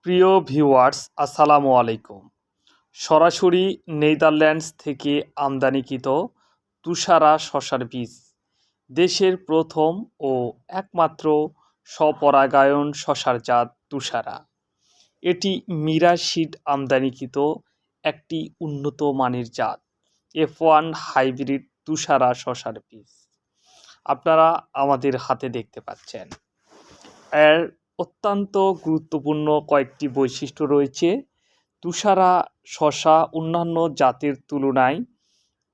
প্রিয় ভিউয়ার্স, আসসালামু আলাইকুম। সরাসরি নেদারল্যান্ডস থেকে আমদানিকৃত তুষারা শসার বীজ দেশের প্রথম ও একমাত্র স্বপরাগায়ন শসার জাত তুষারা। এটি মিরা সিড আমদানিকৃত একটি উন্নত মানের জাত F1 হাইব্রিড তুষারা শসার বীজ আপনারা আমাদের হাতে দেখতে পাচ্ছেন। এর অত্যন্ত গুরুত্বপূর্ণ কয়েকটি বৈশিষ্ট্য রয়েছে। তুষারা শসা অন্যান্য জাতের তুলনায়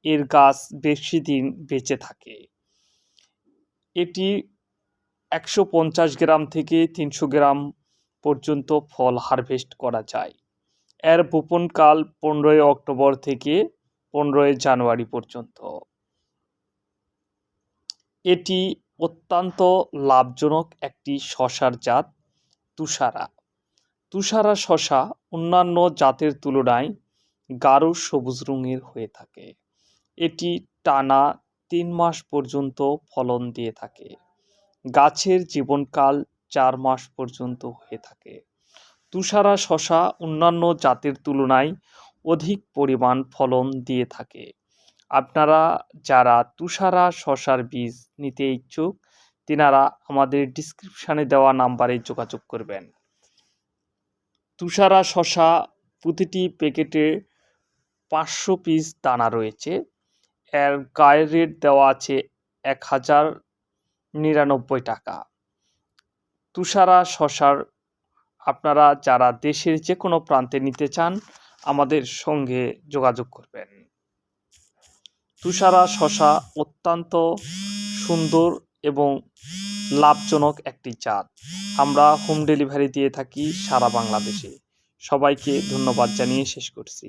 এর গাছ বেশি দিন বেঁচে থাকে। এটি 150 গ্রাম থেকে 300 গ্রাম পর্যন্ত ফল হারভেস্ট করা যায়। এর বপনকাল 15 অক্টোবর থেকে 15 জানুয়ারি পর্যন্ত। এটি অত্যন্ত লাভজনক একটি শসার জাত তুষারা। তুষারা শসা অন্যান্য জাতের তুলনায় গাঢ় সবুজ রঙের হয়ে থাকে। এটি টানা 3 মাস পর্যন্ত ফলন দিয়ে থাকে। গাছের জীবনকাল 4 মাস পর্যন্ত হয়ে থাকে। তুষারা শসা অন্যান্য জাতের তুলনায় অধিক পরিমাণ ফলন দিয়ে থাকে। আপনারা যারা তুষারা শসার বীজ নিতে ইচ্ছুক তেনারা আমাদের ডিসক্রিপশানে দেওয়া নাম্বারে যোগাযোগ করবেন। তুষারা শসা প্রতিটি প্যাকেটে 500 পিস দানা রয়েছে। এর গায়ের রেট দেওয়া আছে 1099 টাকা। তুষারা শসার আপনারা যারা দেশের যে কোনো প্রান্তে নিতে চান আমাদের সঙ্গে যোগাযোগ করবেন। তুষারা শসা অত্যন্ত সুন্দর এবং লাভজনক একটি জাত। আমরা হোম ডেলিভারি দিয়ে থাকি সারা বাংলাদেশে। সবাইকে ধন্যবাদ জানিয়ে শেষ করছি।